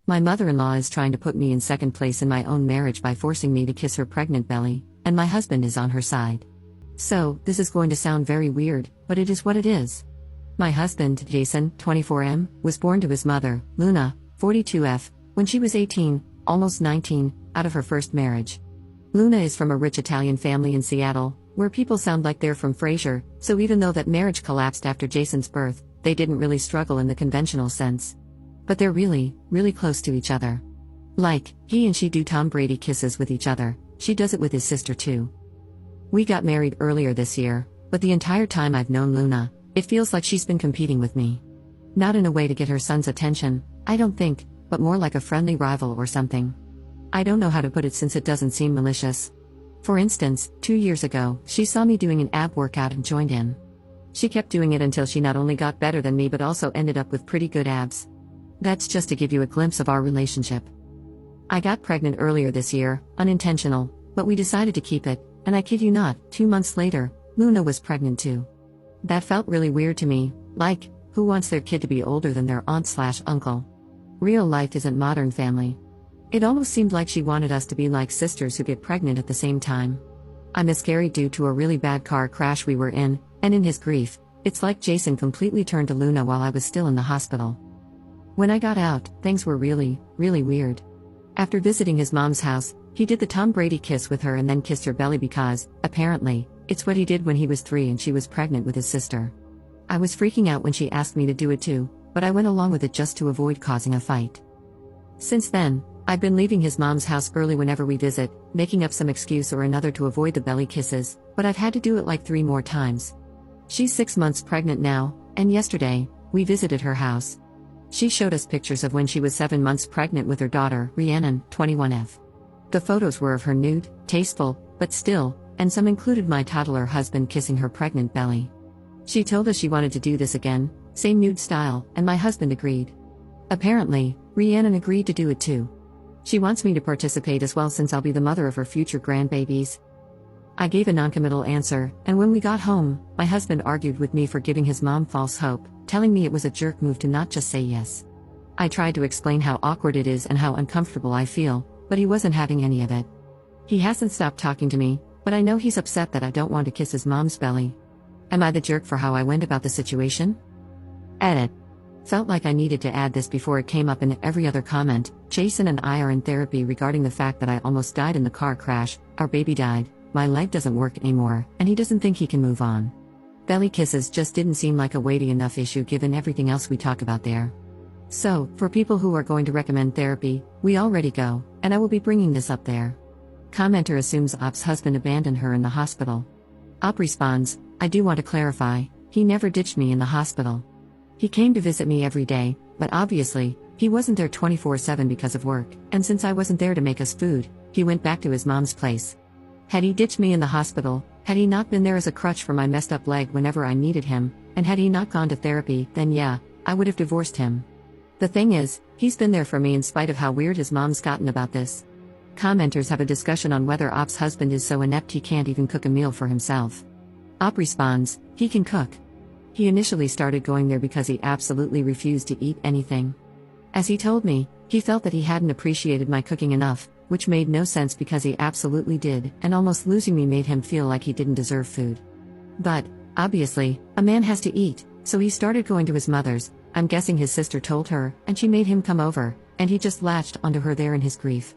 My mother-in-law is trying to put me in second place in my own marriage by forcing me to kiss her pregnant belly, and my husband is on her side. So, this is going to sound very weird, but it is what it is. My husband, Jason, 24M, was born to his mother, Luna, 42F, when she was 18, almost 19, out of her first marriage. Luna is from a rich Italian family in Seattle, where people sound like they're from Frasier, so even though that marriage collapsed after Jason's birth, they didn't really struggle in the conventional sense. But they're really, really close to each other. Like, he and she do Tom Brady kisses with each other, she does it with his sister too. We got married earlier this year, but the entire time I've known Luna, it feels like she's been competing with me. Not in a way to get her son's attention, I don't think, but more like a friendly rival or something. I don't know how to put it since it doesn't seem malicious. For instance, 2 years ago, she saw me doing an ab workout and joined in. She kept doing it until she not only got better than me but also ended up with pretty good abs. That's just to give you a glimpse of our relationship. I got pregnant earlier this year, unintentional, but we decided to keep it, and I kid you not, 2 months later, Luna was pregnant too. That felt really weird to me, like, who wants their kid to be older than their aunt/uncle? Real life isn't Modern Family. It almost seemed like she wanted us to be like sisters who get pregnant at the same time. I miscarried due to a really bad car crash we were in, and in his grief, it's like Jason completely turned to Luna while I was still in the hospital. When I got out, things were really, really weird. After visiting his mom's house, he did the Tom Brady kiss with her and then kissed her belly because, apparently, it's what he did when he was 3 and she was pregnant with his sister. I was freaking out when she asked me to do it too, but I went along with it just to avoid causing a fight. Since then, I've been leaving his mom's house early whenever we visit, making up some excuse or another to avoid the belly kisses, but I've had to do it like 3 more times. She's 6 months pregnant now, and yesterday, we visited her house. She showed us pictures of when she was 7 months pregnant with her daughter, Rhiannon, 21F. The photos were of her nude, tasteful, but still, and some included my toddler husband kissing her pregnant belly. She told us she wanted to do this again, same nude style, and my husband agreed. Apparently, Rhiannon agreed to do it too. She wants me to participate as well since I'll be the mother of her future grandbabies. I gave a noncommittal answer, and when we got home, my husband argued with me for giving his mom false hope, telling me it was a jerk move to not just say yes. I tried to explain how awkward it is and how uncomfortable I feel, but he wasn't having any of it. He hasn't stopped talking to me, but I know he's upset that I don't want to kiss his mom's belly. Am I the jerk for how I went about the situation? Edit. Felt like I needed to add this before it came up in every other comment. Jason and I are in therapy regarding the fact that I almost died in the car crash, our baby died, my leg doesn't work anymore, and he doesn't think he can move on. Belly kisses just didn't seem like a weighty enough issue given everything else we talk about there. So, for people who are going to recommend therapy, we already go, and I will be bringing this up there. Commenter assumes Op's husband abandoned her in the hospital. Op responds, I do want to clarify, he never ditched me in the hospital. He came to visit me every day, but obviously, he wasn't there 24/7 because of work, and since I wasn't there to make us food, he went back to his mom's place. Had he ditched me in the hospital, had he not been there as a crutch for my messed up leg whenever I needed him, and had he not gone to therapy, then yeah, I would have divorced him. The thing is, he's been there for me in spite of how weird his mom's gotten about this. Commenters have a discussion on whether Op's husband is so inept he can't even cook a meal for himself. Op responds, he can cook. He initially started going there because he absolutely refused to eat anything. As he told me, he felt that he hadn't appreciated my cooking enough, which made no sense because he absolutely did, and almost losing me made him feel like he didn't deserve food. But, obviously, a man has to eat, so he started going to his mother's. I'm guessing his sister told her, and she made him come over, and he just latched onto her there in his grief.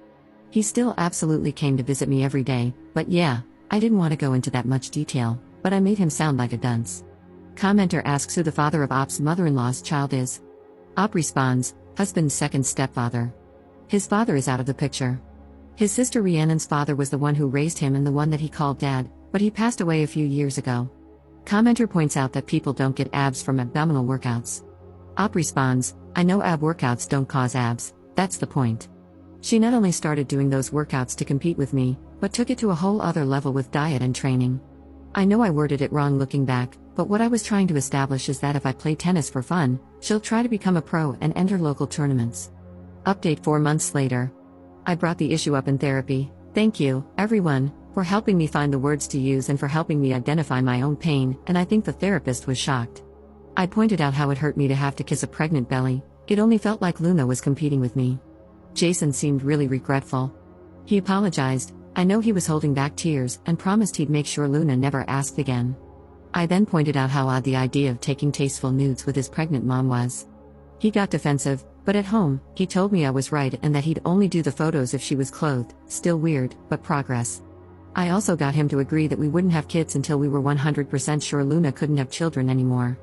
He still absolutely came to visit me every day, but yeah, I didn't want to go into that much detail, but I made him sound like a dunce. Commenter asks who the father of Op's mother-in-law's child is. Op responds, husband's second stepfather. His father is out of the picture. His sister Rhiannon's father was the one who raised him and the one that he called dad, but he passed away a few years ago. Commenter points out that people don't get abs from abdominal workouts. Op responds, I know ab workouts don't cause abs, that's the point. She not only started doing those workouts to compete with me, but took it to a whole other level with diet and training. I know I worded it wrong looking back, but what I was trying to establish is that if I play tennis for fun, she'll try to become a pro and enter local tournaments. Update 4 months later. I brought the issue up in therapy. Thank you, everyone, for helping me find the words to use and for helping me identify my own pain, and I think the therapist was shocked. I pointed out how it hurt me to have to kiss a pregnant belly. It only felt like Luna was competing with me. Jason seemed really regretful. He apologized. I know he was holding back tears and promised he'd make sure Luna never asked again. I then pointed out how odd the idea of taking tasteful nudes with his pregnant mom was. He got defensive, but at home, he told me I was right and that he'd only do the photos if she was clothed. Still weird, but progress. I also got him to agree that we wouldn't have kids until we were 100% sure Luna couldn't have children anymore.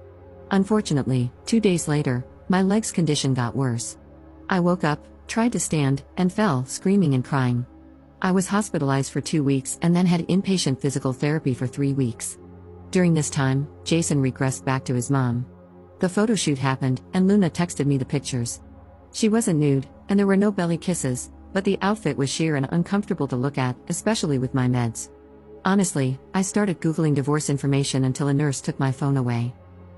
Unfortunately, 2 days later, my leg's condition got worse. I woke up, tried to stand, and fell, screaming and crying. I was hospitalized for 2 weeks and then had inpatient physical therapy for 3 weeks. During this time, Jason regressed back to his mom. The photo shoot happened, and Luna texted me the pictures. She wasn't nude, and there were no belly kisses, but the outfit was sheer and uncomfortable to look at, especially with my meds. Honestly, I started Googling divorce information until a nurse took my phone away.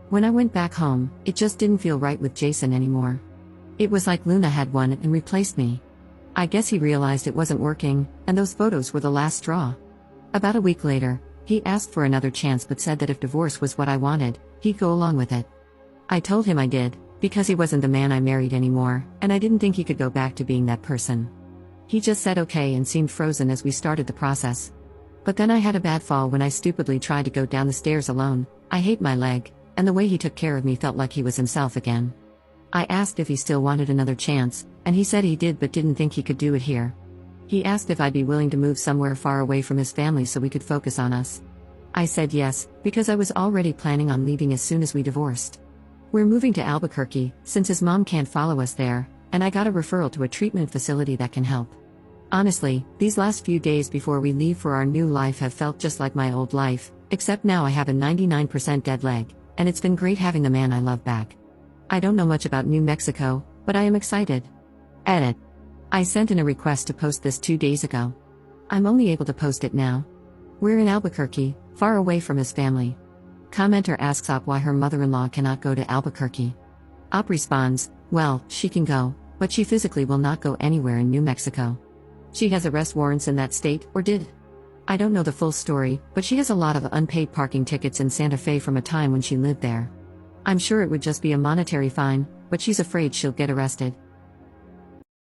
When I went back home, it just didn't feel right with Jason anymore. It was like Luna had won and replaced me. I guess he realized it wasn't working, and those photos were the last straw. About a week later, he asked for another chance but said that if divorce was what I wanted, he'd go along with it. I told him I did, because he wasn't the man I married anymore, and I didn't think he could go back to being that person. He just said okay and seemed frozen as we started the process. But then I had a bad fall when I stupidly tried to go down the stairs alone. I hate my leg, and the way he took care of me felt like he was himself again. I asked if he still wanted another chance, and he said he did but didn't think he could do it here. He asked if I'd be willing to move somewhere far away from his family so we could focus on us. I said yes, because I was already planning on leaving as soon as we divorced. We're moving to Albuquerque, since his mom can't follow us there, and I got a referral to a treatment facility that can help. Honestly, these last few days before we leave for our new life have felt just like my old life, except now I have a 99% dead leg, and it's been great having the man I love back. I don't know much about New Mexico, but I am excited. Edit. I sent in a request to post this 2 days ago. I'm only able to post it now. We're in Albuquerque, far away from his family. Commenter asks Op why her mother-in-law cannot go to Albuquerque. Op responds, well, she can go, but she physically will not go anywhere in New Mexico. She has arrest warrants in that state, or did. I don't know the full story, but she has a lot of unpaid parking tickets in Santa Fe from a time when she lived there. I'm sure it would just be a monetary fine, but she's afraid she'll get arrested.